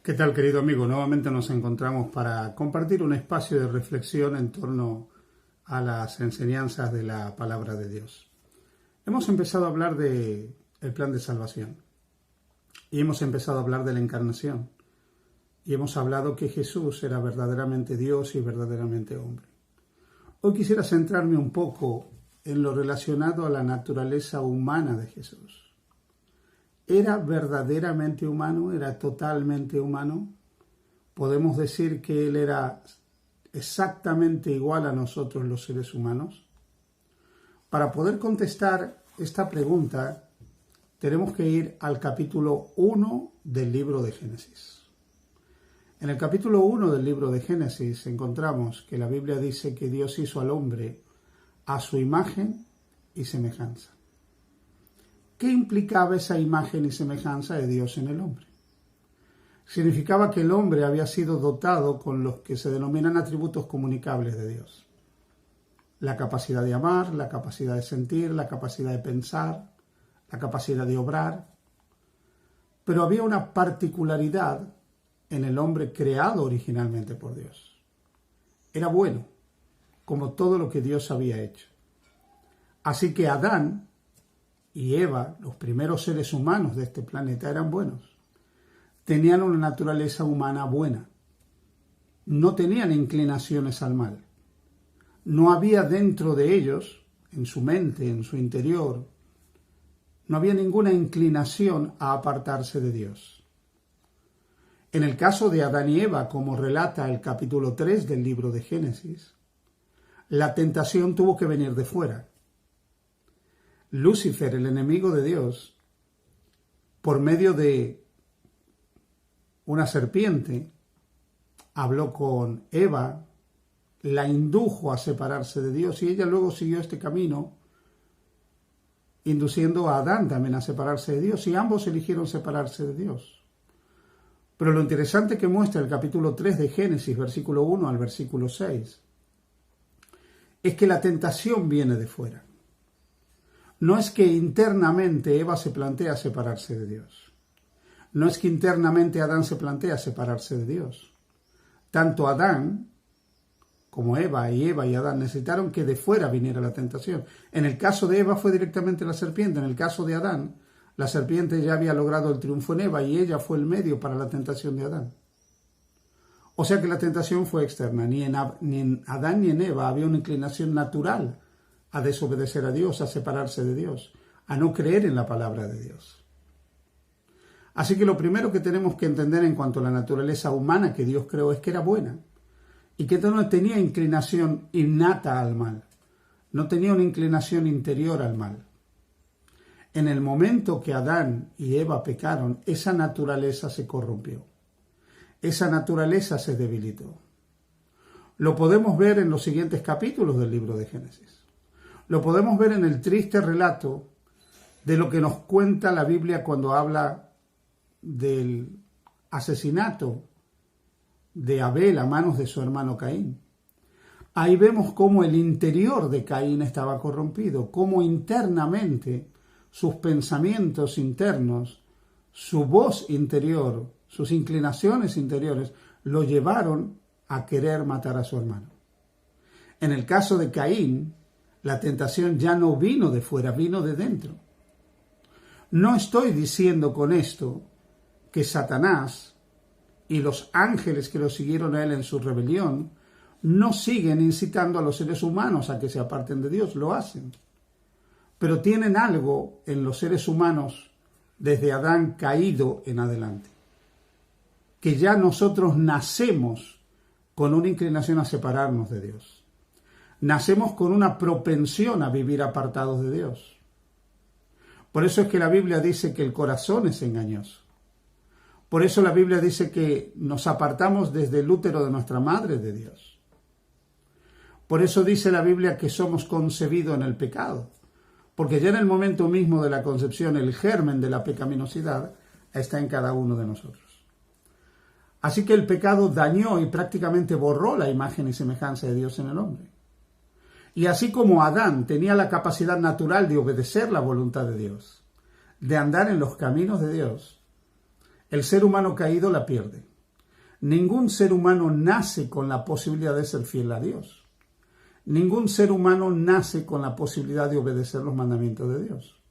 ¿Qué tal, querido amigo? Nuevamente nos encontramos para compartir un espacio de reflexión en torno a las enseñanzas de la palabra de Dios. Hemos empezado a hablar del plan de salvación y hemos empezado a hablar de la encarnación y hemos hablado que Jesús era verdaderamente Dios y verdaderamente hombre. Hoy quisiera centrarme un poco en lo relacionado a la naturaleza humana de Jesús. ¿Era verdaderamente humano? ¿Era totalmente humano? ¿Podemos decir que Él era exactamente igual a nosotros los seres humanos? Para poder contestar esta pregunta, tenemos que ir al capítulo 1 del libro de Génesis. En el capítulo 1 del libro de Génesis encontramos que la Biblia dice que Dios hizo al hombre a su imagen y semejanza. ¿Qué implicaba esa imagen y semejanza de Dios en el hombre? Significaba que el hombre había sido dotado con los que se denominan atributos comunicables de Dios. La capacidad de amar, la capacidad de sentir, la capacidad de pensar, la capacidad de obrar. Pero había una particularidad en el hombre creado originalmente por Dios. Era bueno, como todo lo que Dios había hecho. Así que Adán y Eva, los primeros seres humanos de este planeta, eran buenos. Tenían una naturaleza humana buena. No tenían inclinaciones al mal. No había dentro de ellos, en su mente, en su interior, no había ninguna inclinación a apartarse de Dios. En el caso de Adán y Eva, como relata el capítulo 3 del libro de Génesis, la tentación tuvo que venir de fuera. Lucifer, el enemigo de Dios, por medio de una serpiente, habló con Eva, la indujo a separarse de Dios y ella luego siguió este camino, induciendo a Adán también a separarse de Dios y ambos eligieron separarse de Dios. Pero lo interesante que muestra el capítulo 3 de Génesis, versículo 1 al versículo 6, es que la tentación viene de fuera. No es que internamente Eva se plantea separarse de Dios. No es que internamente Adán se plantea separarse de Dios. Tanto Adán como Eva y Adán necesitaron que de fuera viniera la tentación. En el caso de Eva fue directamente la serpiente. En el caso de Adán, la serpiente ya había logrado el triunfo en Eva y ella fue el medio para la tentación de Adán. O sea que la tentación fue externa. Ni en Adán ni en Eva había una inclinación natural a desobedecer a Dios, a separarse de Dios, a no creer en la palabra de Dios. Así que lo primero que tenemos que entender en cuanto a la naturaleza humana que Dios creó es que era buena y que no tenía inclinación innata al mal, no tenía una inclinación interior al mal. En el momento que Adán y Eva pecaron, esa naturaleza se corrompió, esa naturaleza se debilitó. Lo podemos ver en los siguientes capítulos del libro de Génesis. Lo podemos ver en el triste relato de lo que nos cuenta la Biblia cuando habla del asesinato de Abel a manos de su hermano Caín. Ahí vemos cómo el interior de Caín estaba corrompido, cómo internamente sus pensamientos internos, su voz interior, sus inclinaciones interiores lo llevaron a querer matar a su hermano. En el caso de Caín, la tentación ya no vino de fuera, vino de dentro. No estoy diciendo con esto que Satanás y los ángeles que lo siguieron a él en su rebelión no siguen incitando a los seres humanos a que se aparten de Dios, lo hacen. Pero tienen algo en los seres humanos desde Adán caído en adelante, que ya nosotros nacemos con una inclinación a separarnos de Dios. Nacemos con una propensión a vivir apartados de Dios. Por eso es que la Biblia dice que el corazón es engañoso. Por eso la Biblia dice que nos apartamos desde el útero de nuestra madre de Dios. Por eso dice la Biblia que somos concebidos en el pecado. Porque ya en el momento mismo de la concepción, el germen de la pecaminosidad está en cada uno de nosotros. Así que el pecado dañó y prácticamente borró la imagen y semejanza de Dios en el hombre. Y así como Adán tenía la capacidad natural de obedecer la voluntad de Dios, de andar en los caminos de Dios, el ser humano caído la pierde. Ningún ser humano nace con la posibilidad de ser fiel a Dios. Ningún ser humano nace con la posibilidad de obedecer los mandamientos de Dios.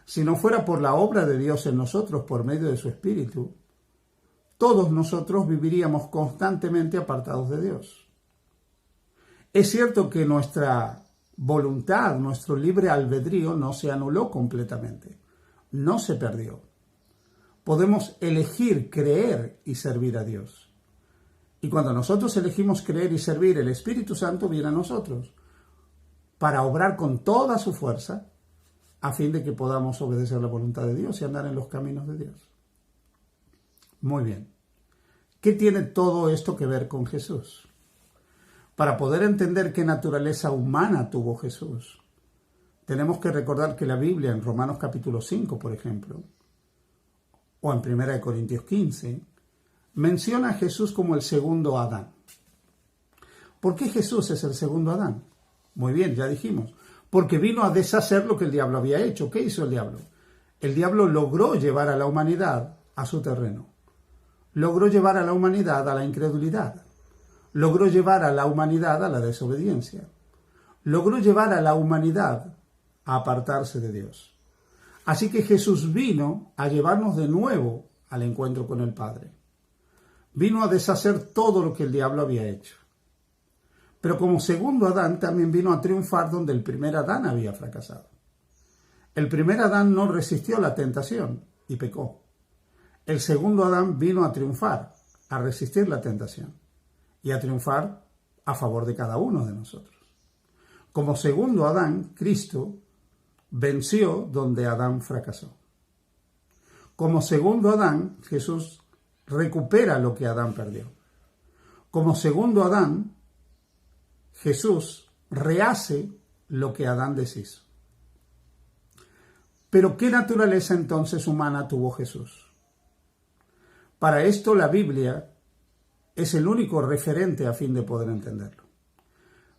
Si no fuera por la obra de Dios en nosotros por medio de su Espíritu, todos nosotros viviríamos constantemente apartados de Dios. Es cierto que nuestra voluntad, nuestro libre albedrío no se anuló completamente, no se perdió. Podemos elegir creer y servir a Dios. Y cuando nosotros elegimos creer y servir, el Espíritu Santo viene a nosotros para obrar con toda su fuerza a fin de que podamos obedecer la voluntad de Dios y andar en los caminos de Dios. Muy bien. ¿Qué tiene todo esto que ver con Jesús? Para poder entender qué naturaleza humana tuvo Jesús, tenemos que recordar que la Biblia en Romanos capítulo 5, por ejemplo, o en 1 Corintios 15, menciona a Jesús como el segundo Adán. ¿Por qué Jesús es el segundo Adán? Muy bien, ya dijimos. Porque vino a deshacer lo que el diablo había hecho. ¿Qué hizo el diablo? El diablo logró llevar a la humanidad a su terreno. Logró llevar a la humanidad a la incredulidad. Logró llevar a la humanidad a la desobediencia. Logró llevar a la humanidad a apartarse de Dios. Así que Jesús vino a llevarnos de nuevo al encuentro con el Padre. Vino a deshacer todo lo que el diablo había hecho. Pero como segundo Adán también vino a triunfar donde el primer Adán había fracasado. El primer Adán no resistió la tentación y pecó. El segundo Adán vino a triunfar, a resistir la tentación y a triunfar a favor de cada uno de nosotros. Como segundo Adán, Cristo venció donde Adán fracasó. Como segundo Adán, Jesús recupera lo que Adán perdió. Como segundo Adán, Jesús rehace lo que Adán deshizo. Pero ¿qué naturaleza entonces humana tuvo Jesús? Para esto la Biblia es el único referente a fin de poder entenderlo.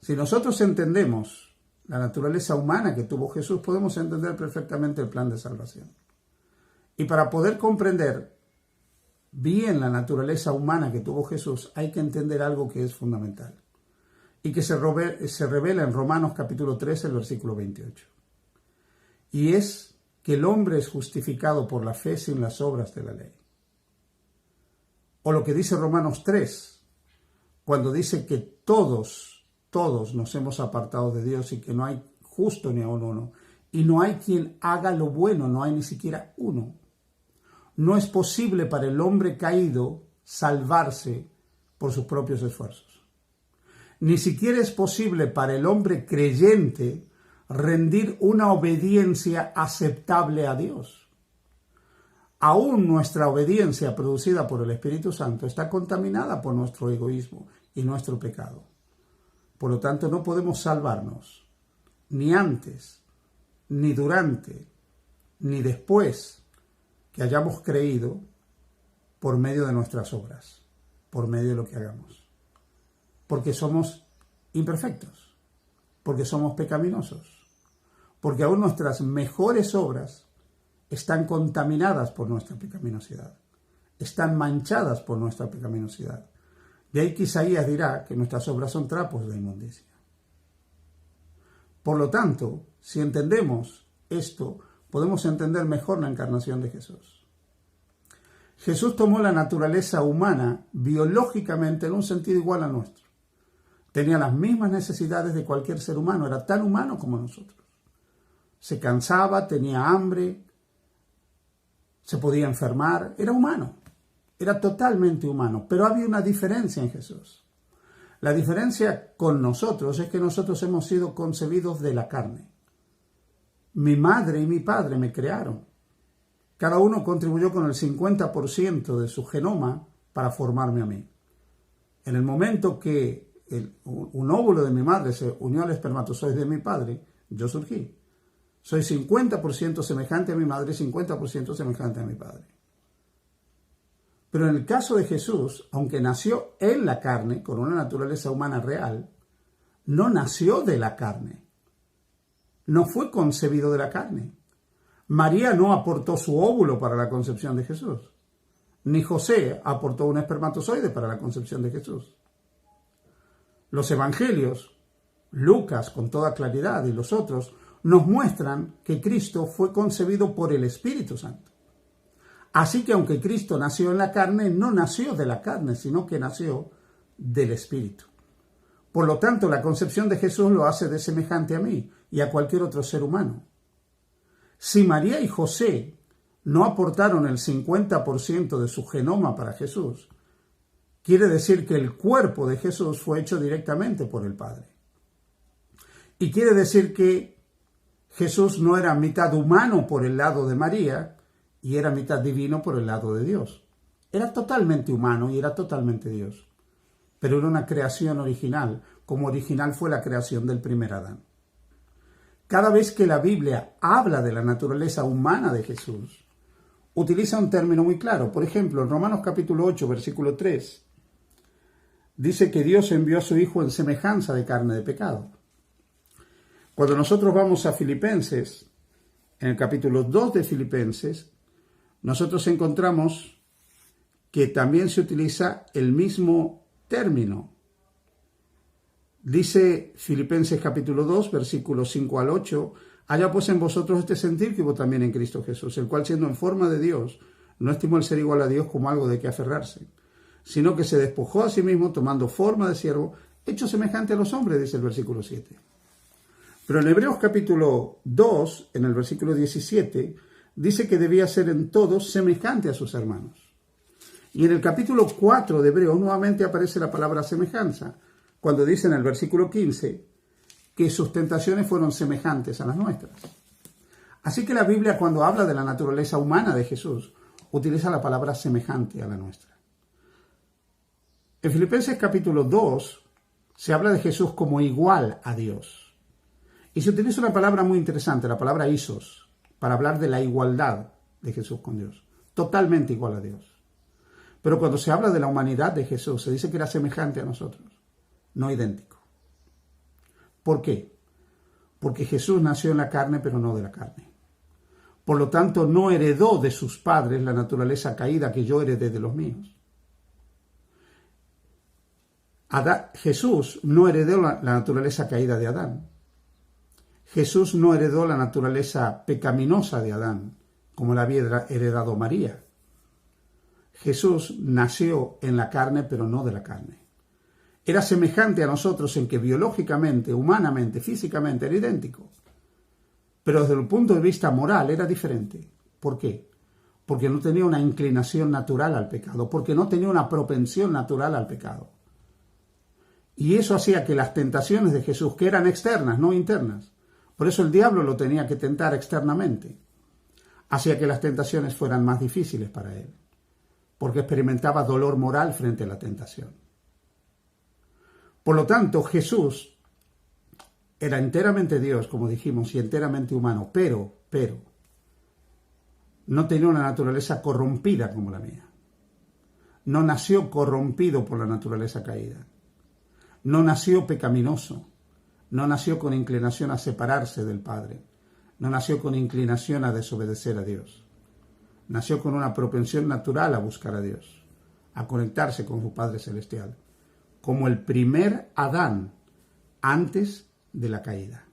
Si nosotros entendemos la naturaleza humana que tuvo Jesús, podemos entender perfectamente el plan de salvación. Y para poder comprender bien la naturaleza humana que tuvo Jesús, hay que entender algo que es fundamental y que se revela en Romanos capítulo 13, el versículo 28. Y es que el hombre es justificado por la fe sin las obras de la ley. O lo que dice Romanos 3, cuando dice que todos nos hemos apartado de Dios y que no hay justo ni aun uno. Y no hay quien haga lo bueno, no hay ni siquiera uno. No es posible para el hombre caído salvarse por sus propios esfuerzos. Ni siquiera es posible para el hombre creyente rendir una obediencia aceptable a Dios. Aún nuestra obediencia producida por el Espíritu Santo está contaminada por nuestro egoísmo y nuestro pecado. Por lo tanto, no podemos salvarnos, ni antes, ni durante, ni después que hayamos creído por medio de nuestras obras, por medio de lo que hagamos. Porque somos imperfectos, porque somos pecaminosos, porque aún nuestras mejores obras están contaminadas por nuestra pecaminosidad, están manchadas por nuestra pecaminosidad. De ahí que Isaías dirá que nuestras obras son trapos de inmundicia. Por lo tanto, si entendemos esto, podemos entender mejor la encarnación de Jesús. Jesús tomó la naturaleza humana biológicamente en un sentido igual a nuestro. Tenía las mismas necesidades de cualquier ser humano, era tan humano como nosotros. Se cansaba, tenía hambre, se podía enfermar, era humano. Era totalmente humano, pero había una diferencia en Jesús. La diferencia con nosotros es que nosotros hemos sido concebidos de la carne. Mi madre y mi padre me crearon. Cada uno contribuyó con el 50% de su genoma para formarme a mí. En el momento que un óvulo de mi madre se unió al espermatozoide de mi padre, yo surgí. Soy 50% semejante a mi madre y 50% semejante a mi padre. Pero en el caso de Jesús, aunque nació en la carne, con una naturaleza humana real, no nació de la carne. No fue concebido de la carne. María no aportó su óvulo para la concepción de Jesús. ni José aportó un espermatozoide para la concepción de Jesús. Los evangelios, Lucas con toda claridad y los otros, nos muestran que Cristo fue concebido por el Espíritu Santo. Así que aunque Cristo nació en la carne, no nació de la carne, sino que nació del Espíritu. Por lo tanto, la concepción de Jesús lo hace de semejante a mí y a cualquier otro ser humano. Si María y José no aportaron el 50% de su genoma para Jesús, quiere decir que el cuerpo de Jesús fue hecho directamente por el Padre. Y quiere decir que Jesús no era mitad humano por el lado de María y era mitad divino por el lado de Dios. Era totalmente humano y era totalmente Dios. Pero era una creación original, como original fue la creación del primer Adán. Cada vez que la Biblia habla de la naturaleza humana de Jesús, utiliza un término muy claro. Por ejemplo, en Romanos capítulo 8, versículo 3, dice que Dios envió a su Hijo en semejanza de carne de pecado. Cuando nosotros vamos a Filipenses, en el capítulo 2 de Filipenses, nosotros encontramos que también se utiliza el mismo término. Dice Filipenses capítulo 2, versículos 5 al 8, haya pues en vosotros este sentir que hubo también en Cristo Jesús, el cual siendo en forma de Dios, no estimó el ser igual a Dios como algo de que aferrarse, sino que se despojó a sí mismo tomando forma de siervo, hecho semejante a los hombres, dice el versículo 7. Pero en Hebreos capítulo 2, en el versículo 17, dice que debía ser en todos semejante a sus hermanos. Y en el capítulo 4 de Hebreos nuevamente aparece la palabra semejanza, cuando dice en el versículo 15 que sus tentaciones fueron semejantes a las nuestras. Así que la Biblia, cuando habla de la naturaleza humana de Jesús, utiliza la palabra semejante a la nuestra. En Filipenses capítulo 2 se habla de Jesús como igual a Dios. Y se utiliza una palabra muy interesante, la palabra isos, para hablar de la igualdad de Jesús con Dios. Totalmente igual a Dios. Pero cuando se habla de la humanidad de Jesús, se dice que era semejante a nosotros, no idéntico. ¿Por qué? Porque Jesús nació en la carne, pero no de la carne. Por lo tanto, no heredó de sus padres la naturaleza caída que yo heredé de los míos. Jesús no heredó la naturaleza caída de Adán. Jesús no heredó la naturaleza pecaminosa de Adán, como la había heredado María. Jesús nació en la carne, pero no de la carne. Era semejante a nosotros en que biológicamente, humanamente, físicamente era idéntico. Pero desde el punto de vista moral era diferente. ¿Por qué? Porque no tenía una inclinación natural al pecado, porque no tenía una propensión natural al pecado. Y eso hacía que las tentaciones de Jesús, que eran externas, no internas, por eso el diablo lo tenía que tentar externamente, hacía que las tentaciones fueran más difíciles para él, porque experimentaba dolor moral frente a la tentación. Por lo tanto, Jesús era enteramente Dios, como dijimos, y enteramente humano, pero, no tenía una naturaleza corrompida como la mía. No nació corrompido por la naturaleza caída. No nació pecaminoso. No nació con inclinación a separarse del Padre. No nació con inclinación a desobedecer a Dios. Nació con una propensión natural a buscar a Dios, a conectarse con su Padre Celestial, como el primer Adán antes de la caída.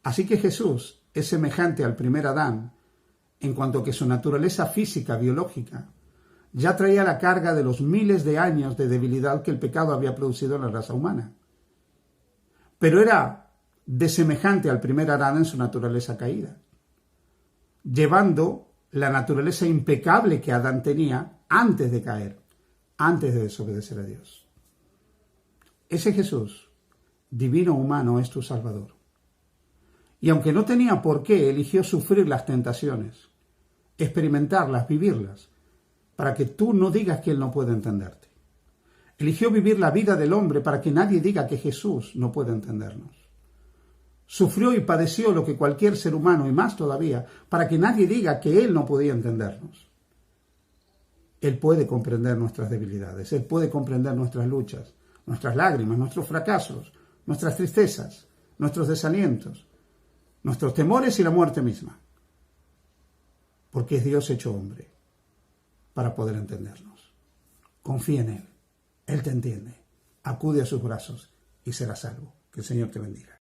Así que Jesús es semejante al primer Adán en cuanto que su naturaleza física, biológica, ya traía la carga de los miles de años de debilidad que el pecado había producido en la raza humana. Pero era de semejante al primer Adán en su naturaleza caída, llevando la naturaleza impecable que Adán tenía antes de caer, antes de desobedecer a Dios. Ese Jesús, divino humano, es tu Salvador. Y aunque no tenía por qué, eligió sufrir las tentaciones, experimentarlas, vivirlas, para que tú no digas que Él no puede entenderte. Eligió vivir la vida del hombre para que nadie diga que Jesús no puede entendernos. Sufrió y padeció lo que cualquier ser humano, y más todavía, para que nadie diga que Él no podía entendernos. Él puede comprender nuestras debilidades, Él puede comprender nuestras luchas, nuestras lágrimas, nuestros fracasos, nuestras tristezas, nuestros desalientos, nuestros temores y la muerte misma. Porque es Dios hecho hombre. para poder entendernos. Confía en Él. Él te entiende. Acude a sus brazos y serás salvo. Que el Señor te bendiga.